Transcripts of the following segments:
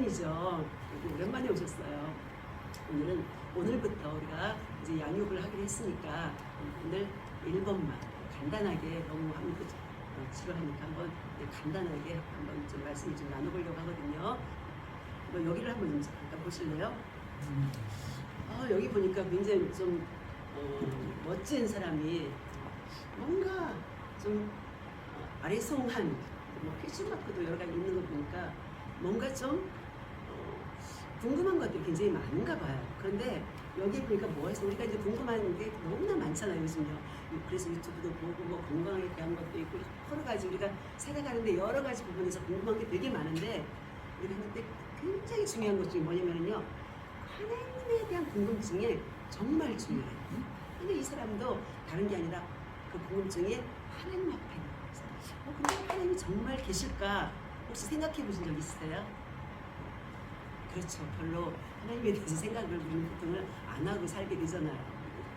오랜만이죠. 오랜만에 오셨어요. 오늘부터 우리가 이제 양육을 하기로 했으니까 오늘 1번만 간단하게 너무 아무것도 지루하니까 한번 간단하게 한번 좀 말씀을 좀 나눠보려고 하거든요. 여기를 한번 좀 잠깐 보실래요? 여기 보니까 굉장히 좀 멋진 사람이 뭔가 좀 아리송한 패션마크도 여러 가지 있는 거 보니까 뭔가 좀 궁금한 것들이 굉장히 많은가 봐요. 그런데 여기 보니까 뭐 해서 우리가 이제 궁금한 게 너무나 많잖아요, 요즘요. 그래서 유튜브도 보고 뭐 건강에 대한 것도 있고 여러 가지 우리가 살아가는데 여러 가지 부분에서 궁금한 게 되게 많은데 우리가 근데 굉장히 중요한 것 중에 뭐냐면요. 하나님에 대한 궁금증이 정말 중요해요. 근데 이 사람도 다른 게 아니라 그 궁금증이 하나님 앞에 있는 거예요. 근데 하나님이 정말 계실까? 혹시 생각해 보신 적 있으세요? 그렇죠. 별로 하나님에 대해서 생각을 우리는 보통은 안 하고 살게 되잖아요.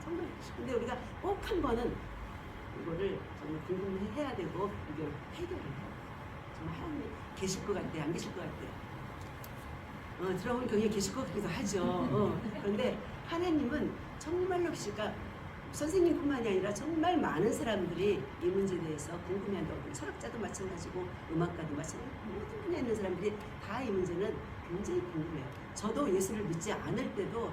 정말. 근데 우리가 꼭 한 번은 이거를 정말 궁금해야 되고 이걸 해결을 해요. 정말 하나님이 계실 것 같아요? 안 계실 것 같아요? 들어보면 굉장히 계실 것 같기도 하죠. 그런데 하나님은 정말로 계실까? 선생님뿐만이 아니라 정말 많은 사람들이 이 문제에 대해서 궁금해한다고. 철학자도 마찬가지고 음악가도 마찬가지고 모든 분야에 있는 사람들이 다 이 문제는 굉장히 궁금해요. 저도 예수를 믿지 않을 때도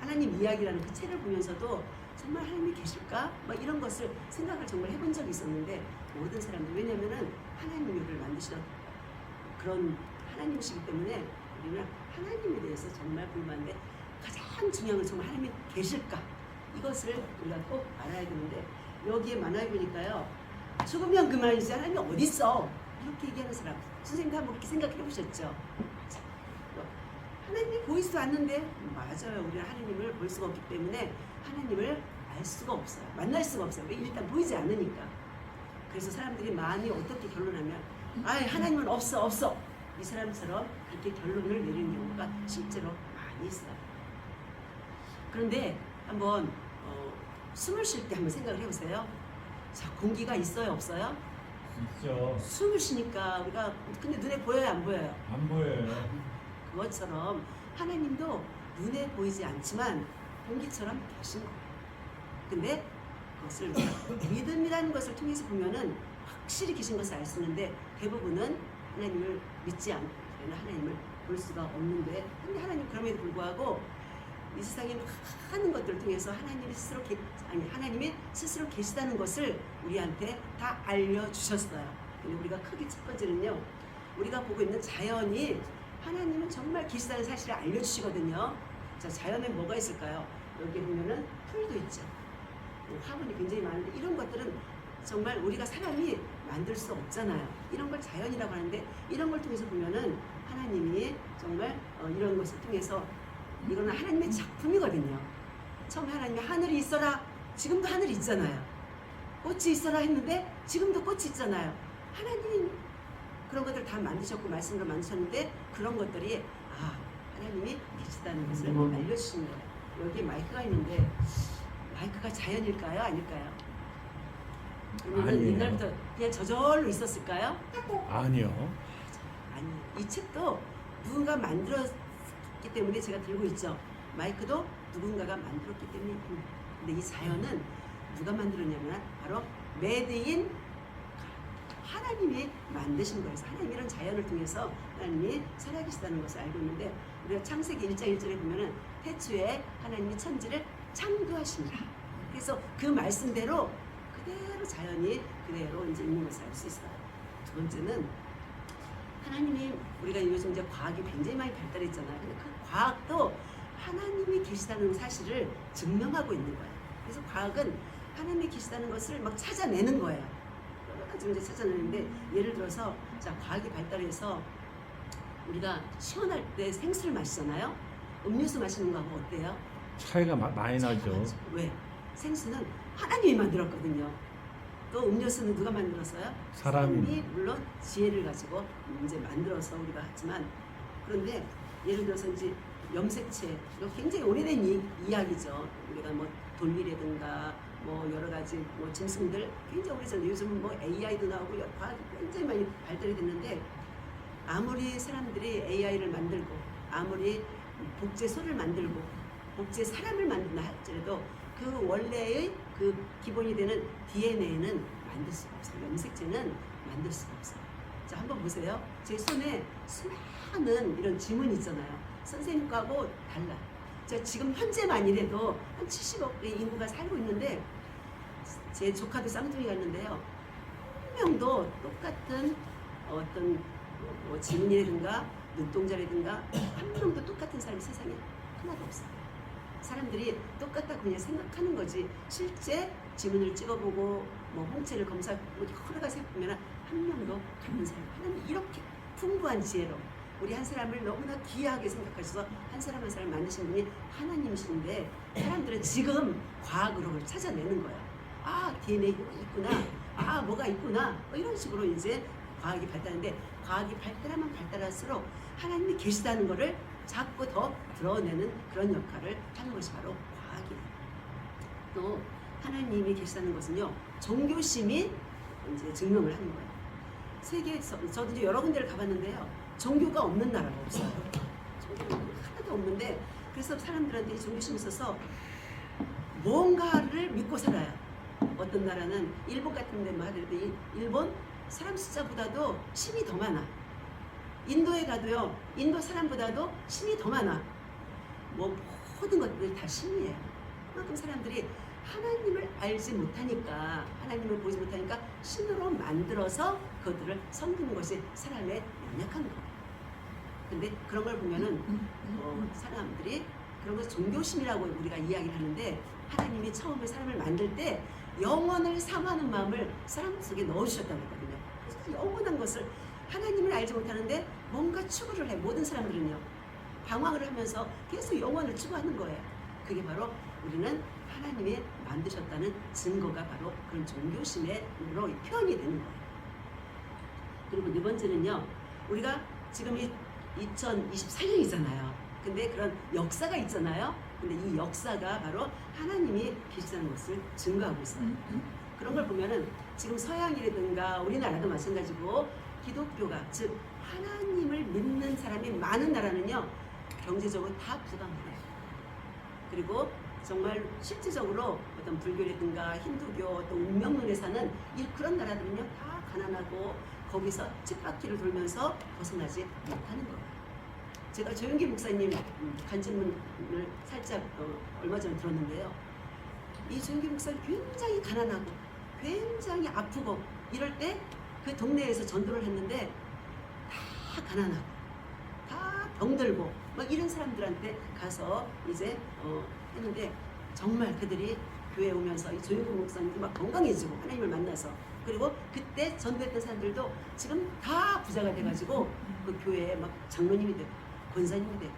하나님 이야기라는 그 책을 보면서도 정말 하나님이 계실까? 막 이런 것을 생각을 정말 해본 적이 있었는데 모든 사람들 왜냐면은 하나님을 만드시던 그런 하나님이시기 때문에 우리는 하나님에 대해서 정말 궁금한데 가장 중요한 건 정말 하나님이 계실까? 이것을 우리가 꼭 알아야 되는데 여기에 만화에 보니까요. 죽으면 그만이지 하나님이 어디 있어? 이렇게 얘기하는 사람 선생님도 한번 그렇게 생각해 보셨죠? 하나님이 보이지도 않는데 맞아요. 우리는 하나님을 볼 수가 없기 때문에 하나님을 알 수가 없어요. 만날 수가 없어요. 일단 보이지 않으니까. 그래서 사람들이 많이 어떻게 결론하면 하나님은 없어 이 사람처럼 그렇게 결론을 내리는 경우가 실제로 많이 있어요. 그런데 한번 숨을 쉴 때 한번 생각을 해보세요. 자, 공기가 있어요, 없어요? 있죠. 숨을 쉬니까 우리가 근데 눈에 보여요, 안 보여요? 안 보여요. 그것처럼 하나님도 눈에 보이지 않지만 공기처럼 계신 거예요. 근데 그것을 믿음이라는 것을 통해서 보면은 확실히 계신 것을 알 수 있는데 대부분은 하나님을 믿지 않고 하나님을 볼 수가 없는데 근데 하나님 그럼에도 불구하고 이 세상에 많은 것들을 통해서 하나님이 스스로 계시다는 것을 우리한테 다 알려주셨어요. 근데 우리가 크게 첫 번째는요. 우리가 보고 있는 자연이 하나님은 정말 계시다는 사실을 알려주시거든요. 자, 자연에 뭐가 있을까요? 여기 보면은 풀도 있죠. 화분이 굉장히 많은데 이런 것들은 정말 우리가 사람이 만들 수 없잖아요. 이런 걸 자연이라고 하는데 이런 걸 통해서 보면은 하나님이 정말 이런 것을 통해서 이거는 하나님의 작품이거든요. 처음에 하나님이 하늘이 있어라. 지금도 하늘이 있잖아요. 꽃이 있어라 했는데 지금도 꽃이 있잖아요. 하나님이 그런 것들 다 만드셨고 말씀으로 만드셨는데 그런 것들이 하나님이 계시다는 것을 알려주시는 거예요. 여기에 마이크가 있는데 마이크가 자연일까요? 아닐까요? 아니에요. 옛날부터 그냥 저절로 있었을까요? 아니요. 아니, 이 책도 누군가 만들었기 때문에 제가 들고 있죠. 마이크도 누군가가 만들었기 때문에. 근데 이 자연은 누가 만들었냐면 바로 메드인 하나님이 만드신 거예요. 하나님 이런 자연을 통해서 하나님이 살아계시다는 것을 알고 있는데 우리가 창세기 1장 1절에 보면은 태초에 하나님이 천지를 창조하시니라. 그래서 그 말씀대로 그대로 자연이 그대로 이제 있는 것을 알 수 있어요. 두 번째는 하나님이 우리가 요즘 이제 과학이 굉장히 많이 발달했잖아요. 근데 그 과학도 하나님이 계시다는 사실을 증명하고 있는 거예요. 그래서 과학은 하나님이 계시다는 것을 막 찾아내는 거예요. 여러 가지 이제 찾아내는데 예를 들어서 자, 과학이 발달해서 우리가 시원할 때 생수를 마시잖아요. 음료수 마시는 거하고 어때요? 차이가 많이 나죠. 왜? 생수는 하나님이 만들었거든요. 또 음료수는 누가 만들었어요? 사람이. 물론 지혜를 가지고 이제 만들어서 우리가 하지만 그런데 예를 들어서 이제 염색체 이거 굉장히 오래된 이야기죠. 우리가 뭐 돌미라든가 뭐 여러 가지 뭐 짐승들 굉장히 오래전에 요즘은 뭐 AI도 나오고 과학이 굉장히 많이 발달이 됐는데 아무리 사람들이 AI를 만들고 아무리 복제소를 만들고 복제 사람을 만든다 할지라도 그 원래의 그 기본이 되는 DNA는 만들 수가 없어요. 염색체는 만들 수가 없어요. 자, 한번 보세요. 제 손에 수많은 이런 지문이 있잖아요. 선생님 거하고 달라. 자, 지금 현재만이라도 한 70억의 인구가 살고 있는데 제 조카도 쌍둥이가 있는데요. 한 명도 똑같은 어떤 뭐 지문이라든가 눈동자라든가 한 명도 똑같은 사람이 세상에 하나도 없어요. 사람들이 똑같다고 그냥 생각하는 거지 실제 지문을 찍어보고 뭐 홍채를 검사하고 여러 가지 해보면 한 명도 같은 사람이 하나님 이렇게 풍부한 지혜로 우리 한 사람을 너무나 귀하게 생각하셔서 한 사람 한 사람 만드신 분이 하나님이신데 사람들은 지금 과학으로 그걸 찾아내는 거야. 아, DNA가 있구나. 아, 뭐가 있구나. 뭐 이런 식으로 이제 과학이 발달하는데 과학이 발달하면 발달할수록 하나님이 계시다는 것을 자꾸 더 드러내는 그런 역할을 하는 것이 바로 과학이에요. 또 하나님이 계시다는 것은요, 종교심이 이제 증명을 하는 거예요. 세계에서 저도 이제 여러 군데를 가봤는데요, 종교가 없는 나라가 없어요. 종교가 하나도 없는데 그래서 사람들한테 종교심이 있어서 뭔가를 믿고 살아요. 어떤 나라는 일본 같은 데만 하더라도 일본 사람 숫자보다도 신이 더 많아. 인도에 가도요, 인도 사람보다도 신이 더 많아. 뭐 모든 것들이 다 신이에요. 그만큼 사람들이 하나님을 알지 못하니까, 하나님을 보지 못하니까 신으로 만들어서 그것들을 섬기는 것이 사람의 연약한 거예요. 근데 그런 걸 보면은 사람들이 그런 걸 종교심이라고 우리가 이야기를 하는데, 하나님이 처음에 사람을 만들 때 영원을 사모하는 마음을 사람 속에 넣어주셨다고 했거든요. 그래서 영원한 것을 하나님을 알지 못하는데 뭔가 추구를 해. 모든 사람들은요, 방황을 하면서 계속 영원을 추구하는 거예요. 그게 바로 우리는 하나님이 만드셨다는 증거가 바로 그런 종교심으로 표현이 되는 거예요. 그리고 네 번째는요, 우리가 지금 2024년이잖아요. 근데 그런 역사가 있잖아요. 근데 이 역사가 바로 하나님이 계시다는 것을 증거하고 있어요. 그런 걸 보면은 지금 서양이라든가 우리나라도 마찬가지고 기독교가, 즉 하나님을 믿는 사람이 많은 나라는요, 경제적으로 다 부강해요. 그리고 정말 실질적으로 어떤 불교라든가 힌두교 또 운명론에 사는 그런 나라들은요, 다 가난하고 거기서 쳇바퀴를 돌면서 벗어나지 못하는 거예요. 제가 조영기 목사님 간증문을 살짝 얼마 전에 들었는데요. 이 조영기 목사님 굉장히 가난하고 굉장히 아프고 이럴 때 그 동네에서 전도를 했는데 다 가난하고 다 병들고 막 이런 사람들한테 가서 이제 했는데 정말 그들이 교회에 오면서 이 조영기 목사님도 막 건강해지고 하나님을 만나서, 그리고 그때 전도했던 사람들도 지금 다 부자가 돼가지고 그 교회에 막 장로님이 되고 권사님이 되고,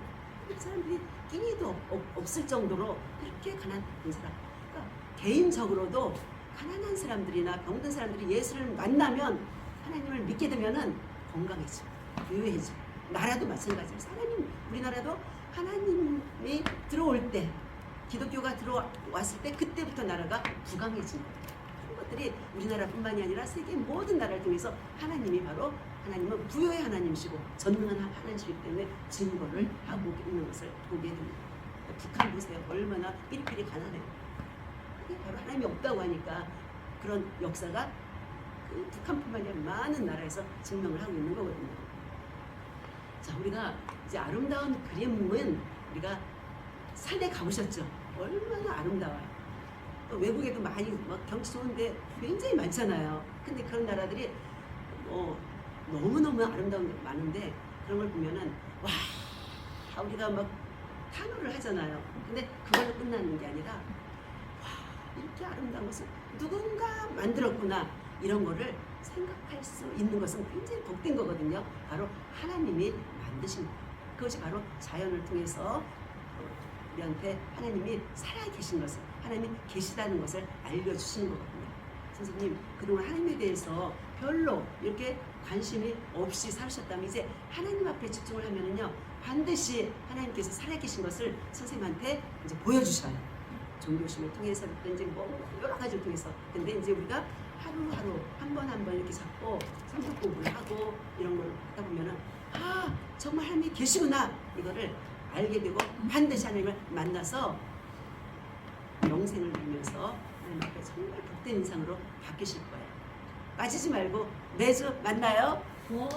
그 사람들이 끼니도 없을 정도로 그렇게 가난한 사람. 그러니까 개인적으로도 가난한 사람들이나 병든 사람들이 예수를 만나면, 하나님을 믿게 되면은 건강해지고 유해지고, 나라도 마찬가지예요. 하나님, 우리나라도 하나님이 들어올 때, 기독교가 들어왔을 때 그때부터 나라가 부강해진 거예요. 그런 것들이 우리나라뿐만이 아니라 세계 모든 나라를 통해서 하나님이 바로, 하나님은 부여의 하나님이시고 전능한 하나님이시기 때문에 증거를 하고 있는 것을 보게 됩니다. 북한 보세요. 얼마나 삐리삐리 가난해요. 그게 바로 하나님이 없다고 하니까 그런 역사가 그 북한뿐만 아니라 많은 나라에서 증명을 하고 있는 거거든요. 자, 우리가 이제 아름다운 그림은 우리가 산에 가보셨죠? 얼마나 아름다워요. 또 외국에도 많이 막 경치 좋은데 굉장히 많잖아요. 근데 그런 나라들이 너무너무 아름다운 게 많은데, 그런 걸 보면은 와, 우리가 막 탄호를 하잖아요. 근데 그걸로 끝나는 게 아니라 와, 이렇게 아름다운 것을 누군가 만들었구나, 이런 거를 생각할 수 있는 것은 굉장히 복된 거거든요. 바로 하나님이 만드신 거예요. 그것이 바로 자연을 통해서 우리한테 하나님이 살아계신 것을, 하나님이 계시다는 것을 알려주시는 거거든요. 선생님, 그동안 하나님에 대해서 별로 이렇게 관심이 없이 살으셨다면 이제 하나님 앞에 집중을 하면은요, 반드시 하나님께서 살아계신 것을 선생님한테 이제 보여주셔요. 종교심을 통해서든지 뭐 여러 가지를 통해서. 근데 이제 우리가 하루하루 한 번 한 번 이렇게 잡고 성경 공부를 하고 이런 걸 하다 보면은 아 정말 하나님이 계시구나 이거를 알게 되고 반드시 하나님을 만나서 영생을 누리면서 하나님 앞에 정말 복된 인상으로 바뀌실 거예요. 빠지지 말고 매주 만나요. 와.